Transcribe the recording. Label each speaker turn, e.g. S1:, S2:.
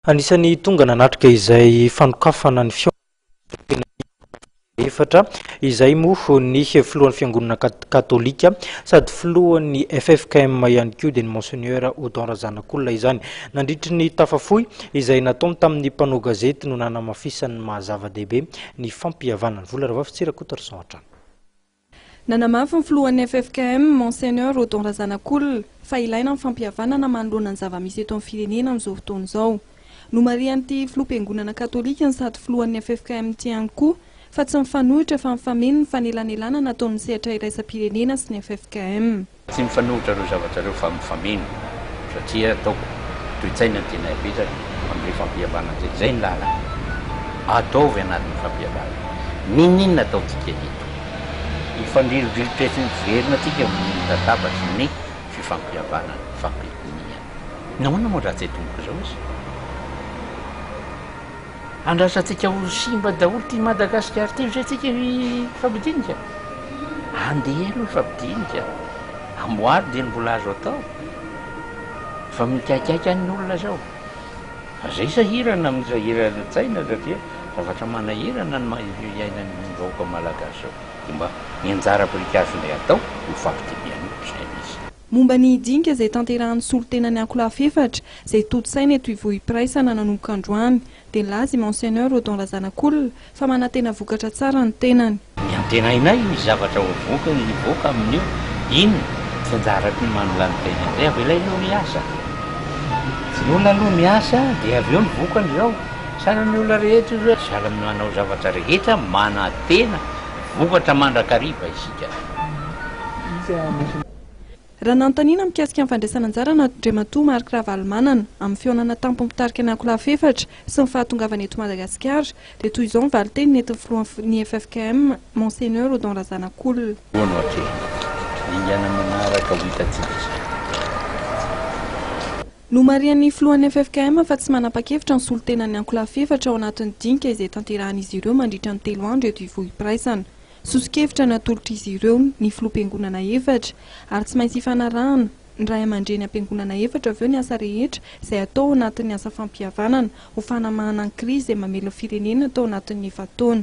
S1: Anisany tonga nanatrika izay fanokafana ny fihaonana efatra izay moa ny filohan'ny fiangonana katolika sady filohan'ny FFKM ihany koa dia ny Mgr Odon Razanakolona izany nandritry ny tafafoy izay nataony tamin'ny mpanao gazety no nanamafisany mahazava-dehibe ny fampihavanana. Vola rava fitsirakotra ry Santrano.
S2: Nanamafy ny filohan'ny FFKM Mgr Odon Razanakolona fa ilaina ny fampihavanana manoloana ny zava-misy eto amin'ny firenena amin'izao fotoana izao. No marian'ity fiangonana katolika sady filohan'ny FFKM ihany koa fa tsy mifanohitra fa mifameno ny fanelanelana nataon'ny sehatra iraisam-pirenena sy ny FFKM.
S3: Tsy mifanohitra ireo zavatra ireo fa mifameno satria ataoko toe-tsaina ny tena apetraka amin'ilay fampihavanana izay ny lalana ataovy anatin'ny fampihavanana. Ninona ataontsika eto? Ifandrirodrirotra sy miverina tsika amin'ny latabatry ny fifampihavanana, fampiriniana. Nahoana moa raha tsy tomboka izao izy? Andrasantsika ho simba daholo ty Madagasikara ty atsika fampidinika. Andeha aloha fampidinika. Amboary dia ny mbola azo atao. Fa mikaikaika ny olona zao. Fa zay sahirana amin'ny sahirana tsaina satria zavatra manahirana ny iainan'ny vahoaka malagasy zao. Mba ny anjara pirikasonay atao no fampidiniana saina izy.
S2: Momba ny hidinka izay tanterahan'ny solotenan'ny ankolafy efatra izay toto-saina eto ivohim-piraisana nanomboka androany dia nilaza Mgr Odon Razanakolona fa manantena vokatra tsara ny tenany.
S3: Ny antenainay misy zavatra voaka ny voaka amin'io ino tsy anjarako ny manolany tena izay avy ilay aloha miasa. Tsy ny olona aloha miasa dia avy eo ny vokany izao. Sahala ny olona rehetra izao sahala manao zavatra rehetra manantena vokatra mandrakariva isika.
S2: Raha nanontaniana mikasika ny fandraisana anjara Andriamatoa Marc Ravalomanana amin'ny fihaonana tampo-mitarika ny ankolafy efatra sy ny fahatongavana eto Madagasikara dia toy izao ny valiteny nentin'ny filohan'ny FFKM Mgr Odon Razanakolona. No marian'ny filohan'ny FFKM fa tsy manapa-kevitra ny solotenan'ny ankolafy efatra ao anatin'ny dinka izay tanterahan'izy ireo mandritra ny 3 andro eto ivohim-piraisana. Sosikevitra natolotra izy ireo ny filoam-piangonana efatra ary tsy maintsy ifanarahana ny ray aman-dreny am-piangonana efatra avy eo ny asa rehetra izay atao anatin'ny asa fampihavanana ho fanamahana ny krizy izay mamelo firenena atao anatin'ny efa taona.